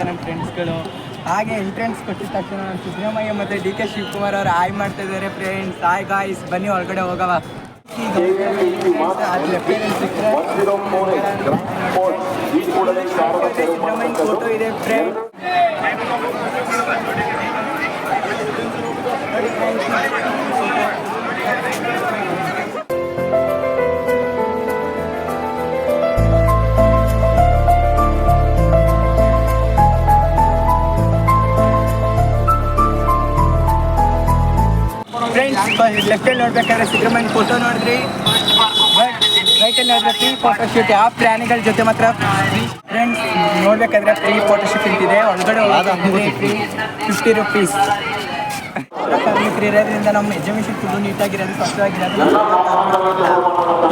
ನಮ್ಮ ಫ್ರೆಂಡ್ಸ್ಗಳು. ಹಾಗೆ ಎಂಟ್ರೆನ್ಸ್ ಕೊಟ್ಟಿದ ತಕ್ಷಣ ಸಿದ್ದರಾಮಯ್ಯ ಮತ್ತು DK ಶಿವಕುಮಾರ್ ಅವರು ಹಾಯ್ ಮಾಡ್ತಾ ಇದ್ದಾರೆ. ಫ್ರೆಂಡ್ಸ್ ಹಾಯ್ ಗಾಯ್ಸ್, ಬನ್ನಿ ಒಳಗಡೆ ಹೋಗವ. ಸಿದ್ದರಾಮಯ್ಯ ಫೋಟೋ ಇದೆ ಫ್ರೆಂಡ್ಸ್. ಫ್ರೆಂಡ್ಸ್ ಲೆಫ್ಟಲ್ಲಿ ನೋಡ್ಬೇಕಾದ್ರೆ ಸಿದ್ದರಾಮಯ್ಯ ಫೋಟೋ ನೋಡಿದ್ರಿ, ರೈಟಲ್ಲಿ ನೋಡಿದ್ರೆ ಫ್ರೀ ಫೋಟೋಶೂಟ್. ಯಾವ ಪ್ರಾಣಿಗಳ ಜೊತೆ ಮಾತ್ರ ಫ್ರೆಂಡ್ಸ್ ನೋಡ್ಬೇಕಾದ್ರೆ ಫ್ರೀ ಫೋಟೋಶೂಟ್ ಅಂತಿದೆ. ಒಳಗಡೆ ಹೋಗೋದು ಫ್ರೀ 50 ರೂಪೀಸ್. ಕಾರ್ಮಿಕರು ಇರೋದ್ರಿಂದ ನಮ್ಮ ಎಜುಕೇಷನ್ ಫುಲ್ಲು ನೀಟಾಗಿರೋದು, ಸ್ವಚ್ಛವಾಗಿರೋದು.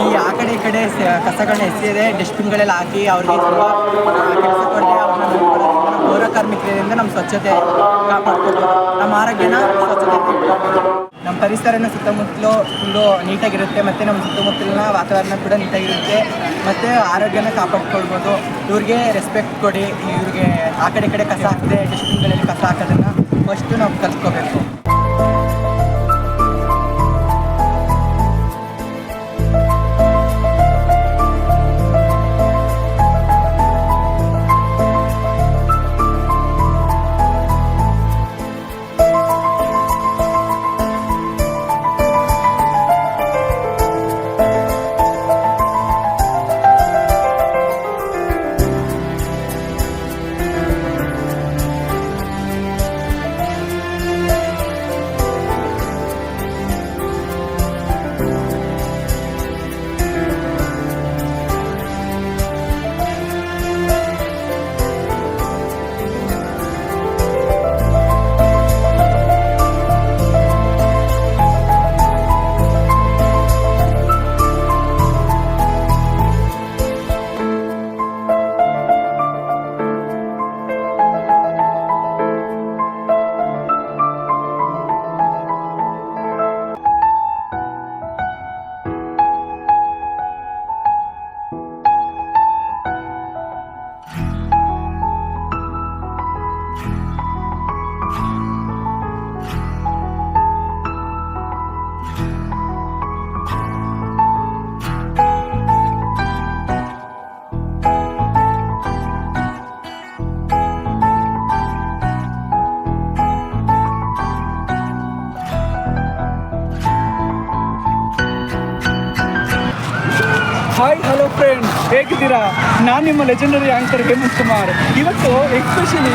ಈ ಆ ಕಡೆ ಈ ಕಡೆ ಕಸಗಳನ್ನ ಎಸೆಯದೆ ಡಸ್ಟ್ಬಿನ್ಗಳೆಲ್ಲ ಹಾಕಿ ಅವ್ರಿಗೆ ತುಂಬ ಕೆಲಸ ಕೊಡದೆ ಅವ್ರನ್ನ ನೋಡ್ಕೊಳ್ಳೋದ್ರಿಂದ ಪೌರ ಕಾರ್ಮಿಕರಿಂದ ನಮ್ಮ ಸ್ವಚ್ಛತೆ ಕಾಪಾಡ್ಕೊಳ್ಬೋದು, ನಮ್ಮ ಆರೋಗ್ಯನ ಸ್ವಚ್ಛತೆ, ನಮ್ಮ ಪರಿಸರನ ಸುತ್ತಮುತ್ತಲು ಫುಲ್ಲು ನೀಟಾಗಿರುತ್ತೆ. ಮತ್ತು ನಮ್ಮ ಸುತ್ತಮುತ್ತಲಿನ ವಾತಾವರಣ ಕೂಡ ನೀಟಾಗಿರುತ್ತೆ ಮತ್ತು ಆರೋಗ್ಯನ ಕಾಪಾಡ್ಕೊಳ್ಬೋದು. ಇವ್ರಿಗೆ ರೆಸ್ಪೆಕ್ಟ್ ಕೊಡಿ. ಇವ್ರಿಗೆ ಆ ಕಡೆ ಈ ಕಡೆ ಕಸ ಹಾಕದೆ ಡಸ್ಟ್ಬಿನ್ಗಳಲ್ಲಿ ಕಸ ಹಾಕೋದನ್ನು ಫಸ್ಟು ನಾವು ಕಲ್ತ್ಕೋಬೇಕು. ಹಾಯ್ ಹಲೋ ಫ್ರೆಂಡ್ಸ್, ಹೇಗಿದ್ದೀರಾ? ನಾನು ನಿಮ್ಮ ಲೆಜೆಂಡರಿ ಆ್ಯಂಕರ್ ಹೇಮಂತ್ ಕುಮಾರ್. ಇವತ್ತು ಎಸ್ಪೆಷಲಿ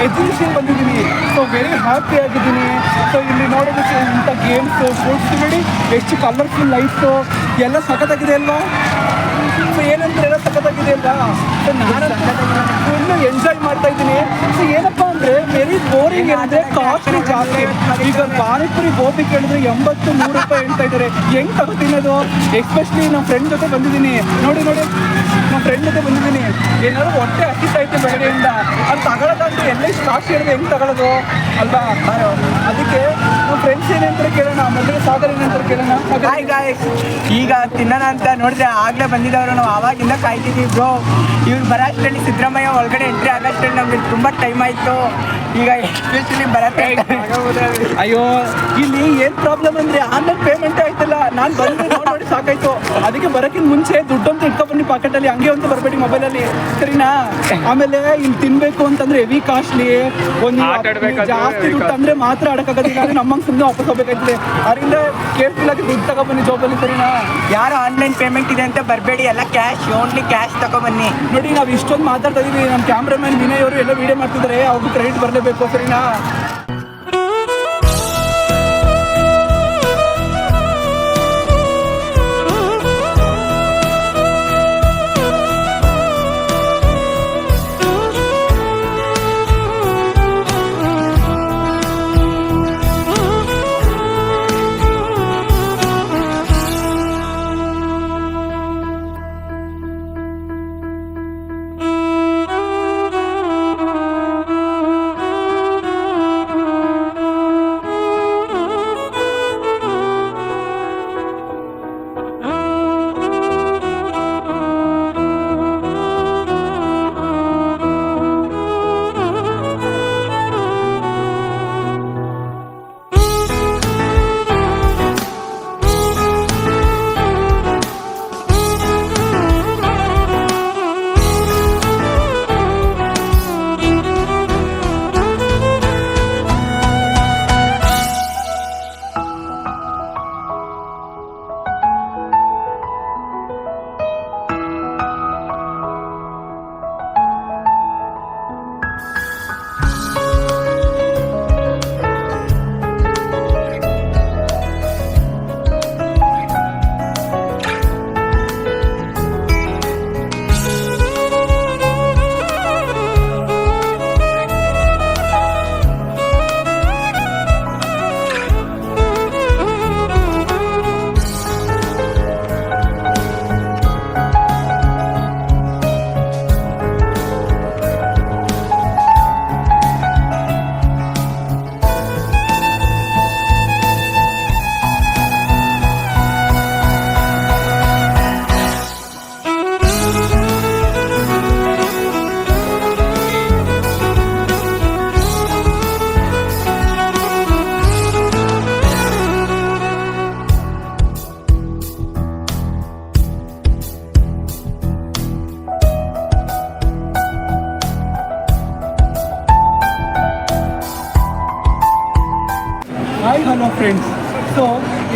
ಎಕ್ಸಿಬಿಷನ್ ಬಂದಿದ್ದೀನಿ. ಸೊ ವೆರಿ ಹ್ಯಾಪಿ ಆಗಿದ್ದೀನಿ. ಸೊ ಇಲ್ಲಿ ನೋಡೋದಕ್ಕೆ ಇಂಥ ಗೇಮ್ಸು, ಸ್ಪೋರ್ಟ್ಸ್ ನೋಡಿ, ಎಷ್ಟು ಕಲರ್ಫುಲ್ ಲೈಟ್ಸು ಎಲ್ಲ ಸಖತ್ತಾಗಿದೆ ಅಲ್ವಾ? ಸೊ ಏನಂದ್ರೆ ಎಲ್ಲ ಸಖತ್ತಾಗಿದೆ ಅಲ್ವಾ? ಸೊ ನಾನು ಫುಲ್ಲು ಎಂಜಾಯ್ ಮಾಡ್ತಾ ಇದ್ದೀನಿ. ಸೊ ಏನಪ್ಪ ಅಂದರೆ ವೆರಿ ಬೋರಿಂಗ್ ಅಂದರೆ ಕಾಸ್ಟ್ಲಿ ಜಾಸ್ತಿ. ಈಗ ಪಾನಿಪುರಿ ಗೋಬಿ ಕೇಳಿದ್ರೆ 80-100 ರೂಪಾಯಿ ಹೇಳ್ತಾ ಇದ್ದಾರೆ. ಹೆಂಗೆ ತಗೋತಿನ್ನೋದು? ಎಸ್ಪೆಷಲಿ ನಮ್ಮ ಫ್ರೆಂಡ್ ಜೊತೆ ಬಂದಿದ್ದೀನಿ. ನೋಡಿ ನಮ್ಮ ಫ್ರೆಂಡ್ ಜೊತೆ ಬಂದಿದ್ದೀನಿ. ಏನಾದ್ರು ಹೊಟ್ಟೆ ಹಸಿತೈತೆ ಬೆಳಗ್ಗೆಯಿಂದ, ಅದು ತಗೊಳ್ಳೋದಂದ್ರೆ ಎಲ್ಲ ಇಷ್ಟು ಕಾಸ್ಟ್ ಹೇಳಿದ್ರೆ ಹೆಂಗೆ ತಗೊಳ್ಳೋದು ಅಲ್ವಾ? ಅದಕ್ಕೆ ನಮ್ಮ ಫ್ರೆಂಡ್ಸ್ ಏನಂತಾರೆ ಕೇಳೋಣ, ಮೊದಲೇ ಸಾಗರ್ ಏನಂತಾರೆ ಕೇಳೋಣ. ಈಗ ತಿನ್ನೋಣ ಅಂತ ನೋಡಿದ್ರೆ ಆಗಲೇ ಬಂದಿದ್ದವರು, ನಾವು ಆವಾಗಿಂದ ಕಾಯ್ತಿದ್ದೀವಿ ಬ್ರೋ. ಇವ್ರು ಬರೋಷ್ಟರಲ್ಲಿ ಸಿದ್ದರಾಮಯ್ಯ ಒಳಗಡೆ ಎಂಟ್ರಿ ಆಗೋಷ್ಟರಲ್ಲಿ ನಮಗೆ ತುಂಬ ಟೈಮ್ ಆಯಿತು. ಈಗ ಎಸ್ಪೆಷಲಿ ಬರತ್ತೆ. ಅಯ್ಯೋ, ಇಲ್ಲಿ ಏನು ಪ್ರಾಬ್ಲಮ್ ಅಂದರೆ ಆನ್ಲೈನ್ ಪೇಮೆಂಟ್ ಆಯ್ತಲ್ಲ. ನಾನು ಬಂದು ನೋಡಿ ಸಾಕಾಯ್ತು. ಅದಕ್ಕೆ ಬರೋಕ್ಕಿಂತ ಮುಂಚೆ ದುಡ್ಡಂತೂ ಇಟ್ಕೊಬನ್ನಿ ಪಾಕೆಟಲ್ಲಿ, ಹಂಗೆ ಅಂತ ಬರಬೇಡಿ ಮೊಬೈಲಲ್ಲಿ, ಸರಿನಾ? ಆಮೇಲೆ ಇಲ್ಲಿ ತಿನ್ನಬೇಕು ಅಂತಂದ್ರೆ ಹೆವಿ ಕಾಸ್ಟ್ಲಿ. ಒಂದು ಜಾಸ್ತಿ ದುಡ್ಡು ಅಂದರೆ ಮಾತ್ರ ಆಡೋಕ್ಕಾಗೋದಿಲ್ಲ. ಅಂದರೆ ನಮ್ಮಂಗೆ ಸುಮ್ಮನೆ ವಾಪಸ್ ಹೋಗ್ಬೇಕಾಗ್ತದೆ. ಅದರಿಂದ ಕೇಳ್ತಿಲ್ಲ, ದುಡ್ಡು ತಗೊಬನ್ನಿ ಜೋಬಲ್ಲಿ, ಸರಿನಾ? ಯಾರು ಆನ್ಲೈನ್ ಪೇಮೆಂಟ್ ಇದೆ ಅಂತ ಬರಬೇಡಿ, ಎಲ್ಲ ಕ್ಯಾಶ್, ಓನ್ಲಿ ಕ್ಯಾಶ್ ತಗೊಬನ್ನಿ. ನೋಡಿ, ನಾವು ಇಷ್ಟೊಂದು ಮಾತಾಡ್ತಾ ಇದೀವಿ. ನಮ್ಮ ಕ್ಯಾಮ್ರಾಮನ್ ವಿನಯ್ ಅವರು ಎಲ್ಲ ವೀಡಿಯೋ ಮಾಡ್ತಿದ್ದಾರೆ, ಅವ್ರಿಗೆ ಕ್ರೆಡಿಟ್ ಬರಲೇಬೇಕು, ಸರಿನಾ?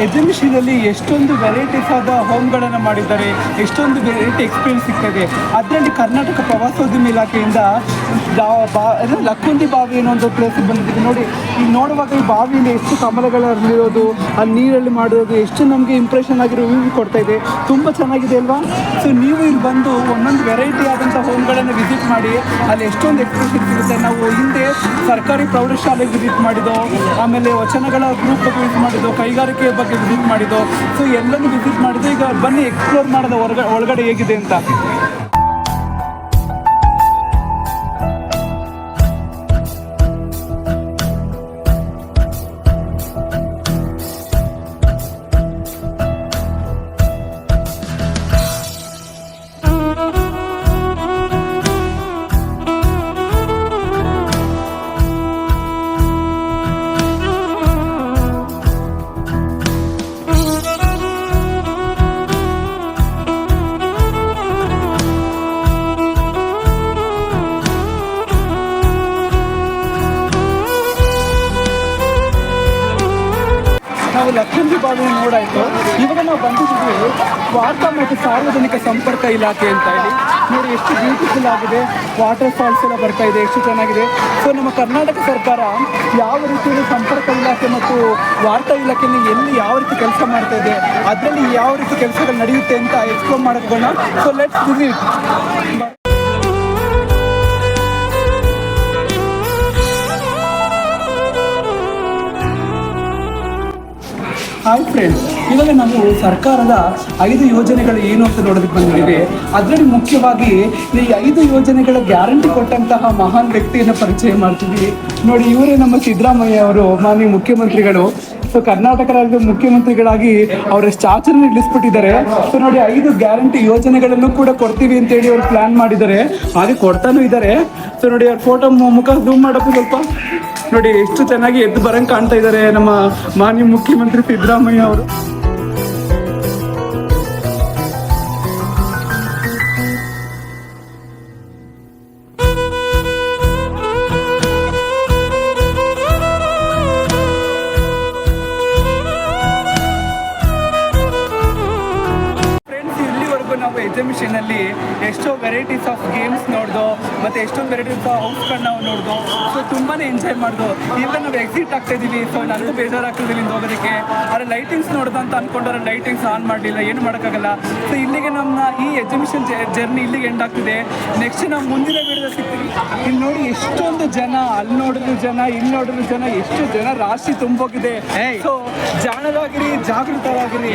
ಎಕ್ಸಿಬಿಷನಲ್ಲಿ ಎಷ್ಟೊಂದು ವೆರೈಟೀಸ್ ಆದ ಹೋಮ್ಗಳನ್ನು ಮಾಡಿದ್ದಾರೆ, ಎಷ್ಟೊಂದು ವೆರೈಟಿ ಎಕ್ಸ್ಪೀರಿಯನ್ಸ್ ಸಿಗ್ತದೆ. ಅದರಲ್ಲಿ ಕರ್ನಾಟಕ ಪ್ರವಾಸೋದ್ಯಮ ಇಲಾಖೆಯಿಂದ ಲಕ್ಕುಂದಿ ಬಾವಿ ಅನ್ನೋ ಒಂದು ಪ್ಲೇಸಿಗೆ ಬಂದಿದ್ದೀವಿ. ನೋಡಿ, ಈಗ ನೋಡುವಾಗ ಈ ಬಾವಿಯಲ್ಲಿ ಎಷ್ಟು ಕಮಲಗಳು ಹರಿಯೋದು, ಅಲ್ಲಿ ನೀರಲ್ಲಿ ಮಾಡೋದು ಎಷ್ಟು ನಮಗೆ ಇಂಪ್ರೆಷನ್ ಆಗಿರೋ ವ್ಯೂ ಕೊಡ್ತಾ ಇದೆ. ತುಂಬ ಚೆನ್ನಾಗಿದೆ ಅಲ್ವಾ? ಸೊ ನೀವು ಇಲ್ಲಿ ಬಂದು ಒಂದೊಂದು ವೆರೈಟಿ ಆದಂಥ ಹೋಮ್ಗಳನ್ನು ವಿಸಿಟ್ ಮಾಡಿ, ಅಲ್ಲಿ ಎಷ್ಟೊಂದು ಎಕ್ಸ್ಪೀರಿಯನ್ಸ್ ಸಿಗುತ್ತೆ. ನಾವು ಹಿಂದೆ ಸರ್ಕಾರಿ ಪ್ರೌಢಶಾಲೆಗೆ ವಿಸಿಟ್ ಮಾಡಿದ್ದು, ಆಮೇಲೆ ವಚನಗಳ ಗ್ರೂಪ್ ಬಗ್ಗೆ ವಿಸಿಟ್ ಮಾಡಿದ್ದು, ಕೈಗಾರಿಕೆ ಬಗ್ಗೆ ವಿಸಿಟ್ ಮಾಡಿದ್ದು. ಸೊ ಎಲ್ಲನೂ ವಿಸಿಟ್ ಮಾಡಿದ್ದು. ಈಗ ಬನ್ನಿ ಎಕ್ಸ್ಪ್ಲೋರ್ ಮಾಡೋದು ಒಳಗಡೆ ಹೇಗಿದೆ ಅಂತ. ನಾವು ಲಕ್ಕುಂದಿ ಬಾವಿನ ನೋಡಾಯಿತು. ಇವಾಗ ನಾವು ಬಂದಿದ್ದೀವಿ ವಾರ್ತಾ ಮತ್ತು ಸಾರ್ವಜನಿಕ ಸಂಪರ್ಕ ಇಲಾಖೆ ಅಂತ ಹೇಳಿ. ನೋಡಿ ಎಷ್ಟು ಬ್ಯೂಟಿಫುಲ್ ಆಗಿದೆ, ವಾಟರ್ ಫಾಲ್ಸ್ ಎಲ್ಲ ಬರ್ತಾ ಇದೆ, ಎಷ್ಟು ಚೆನ್ನಾಗಿದೆ. ಸೊ ನಮ್ಮ ಕರ್ನಾಟಕ ಸರ್ಕಾರ ಯಾವ ರೀತಿಯಲ್ಲಿ ಸಂಪರ್ಕ ಇಲಾಖೆ ಮತ್ತು ವಾರ್ತಾ ಇಲಾಖೆಯಲ್ಲಿ ಎಲ್ಲಿ ಯಾವ ರೀತಿ ಕೆಲಸ ಮಾಡ್ತಾ ಇದೆ, ಅದರಲ್ಲಿ ಯಾವ ರೀತಿ ಕೆಲಸಗಳು ನಡೆಯುತ್ತೆ ಅಂತ ಎಕ್ಸ್ಪ್ಲೋರ್ ಮಾಡೋಣ. So let's visit. Hi friends, ಇವಾಗ ನಾವು ಸರ್ಕಾರದ 5 ಯೋಜನೆಗಳು ಏನು ಅಂತ ನೋಡೋದಕ್ಕೆ ಬಂದಿದ್ದೀವಿ. ಅದರಲ್ಲಿ ಮುಖ್ಯವಾಗಿ ಈ 5 ಯೋಜನೆಗಳ ಗ್ಯಾರಂಟಿ ಕೊಟ್ಟಂತಹ ಮಹಾನ್ ವ್ಯಕ್ತಿಯನ್ನು ಪರಿಚಯ ಮಾಡ್ತಿದ್ವಿ. ನೋಡಿ, ಇವರೇ ನಮ್ಮ ಸಿದ್ದರಾಮಯ್ಯ ಅವರು, ಮಾನ್ಯ ಮುಖ್ಯಮಂತ್ರಿಗಳು. ಸೊ ಕರ್ನಾಟಕ ರಾಜ್ಯದ ಮುಖ್ಯಮಂತ್ರಿಗಳಾಗಿ ಅವರ ಸ್ಟ್ಯಾಚರ್ನ ಇಳಿಸ್ಬಿಟ್ಟಿದ್ದಾರೆ. ಸೊ ನೋಡಿ, 5 ಗ್ಯಾರಂಟಿ ಯೋಜನೆಗಳನ್ನು ಕೂಡ ಕೊಡ್ತೀವಿ ಅಂತೇಳಿ ಅವರು ಪ್ಲಾನ್ ಮಾಡಿದ್ದಾರೆ, ಹಾಗೆ ಕೊಡ್ತಾನೂ ಇದ್ದಾರೆ. ಸೊ ನೋಡಿ, ಅವ್ರ ಫೋಟೋ ಮುಖ ಝೂಮ್ ಮಾಡಬೇಕು ಸ್ವಲ್ಪ. ನೋಡಿ ಎಷ್ಟು ಚೆನ್ನಾಗಿ ಎದ್ದು ಬರಂಗೆ ಕಾಣ್ತಾ ಇದ್ದಾರೆ ನಮ್ಮ ಮಾನ್ಯ ಮುಖ್ಯಮಂತ್ರಿ ಸಿದ್ದರಾಮಯ್ಯ ಅವರು. ನಾವು ಎಕ್ಸಿಬಿಷನಲ್ಲಿ ಎಷ್ಟೋ ವೆರೈಟೀಸ್ ಆಫ್ ಗೇಮ್ಸ್ ನೋಡ್ದು, ಮತ್ತು ಎಷ್ಟೊಂದು ವೆರೈಟೀಸ್ ಆಫ್ ಹೌಸ್ಗಳನ್ನ ನಾವು ನೋಡ್ದು. ಸೊ ತುಂಬಾ ಎಂಜಾಯ್ ಮಾಡ್ದು. ಈಗ ನಾವು ಎಕ್ಸಿಟ್ ಆಗ್ತಾ ಇದ್ದೀವಿ. ಸೊ ನನಗೂ ಬೇಜಾರಾಗ್ತದೆ ಇಲ್ಲಿಂದ ಹೋಗೋದಕ್ಕೆ. ಆದರೆ ಲೈಟಿಂಗ್ಸ್ ನೋಡ್ದು ಅಂತ ಅಂದ್ಕೊಂಡ್ರೆ ಲೈಟಿಂಗ್ಸ್ ಆನ್ ಮಾಡಲಿಲ್ಲ, ಏನು ಮಾಡೋಕ್ಕಾಗಲ್ಲ. ಸೊ ಇಲ್ಲಿಗೆ ನಮ್ಮ ಈ ಎಕ್ಸಿಬಿಷನ್ ಜರ್ನಿ ಇಲ್ಲಿಗೆ ಎಂಡ್ ಆಗ್ತಿದೆ. ನೆಕ್ಸ್ಟ್ ನಾವು ಮುಂದಿನ ವಿಡಿಯೋ ಸಿಗ್ತೀವಿ. ಇಲ್ಲಿ ನೋಡಿ ಎಷ್ಟೊಂದು ಜನ, ಅಲ್ಲಿ ನೋಡಿದ್ರು ಜನ, ಇಲ್ಲಿ ನೋಡಿದ್ರು ಜನ, ಎಷ್ಟು ಜನ ರಾಶಿ ತುಂಬೋಗಿದೆ. ಸೊ ಜಾಣರಾಗಿರಿ, ಜಾಗೃತರಾಗಿರಿ.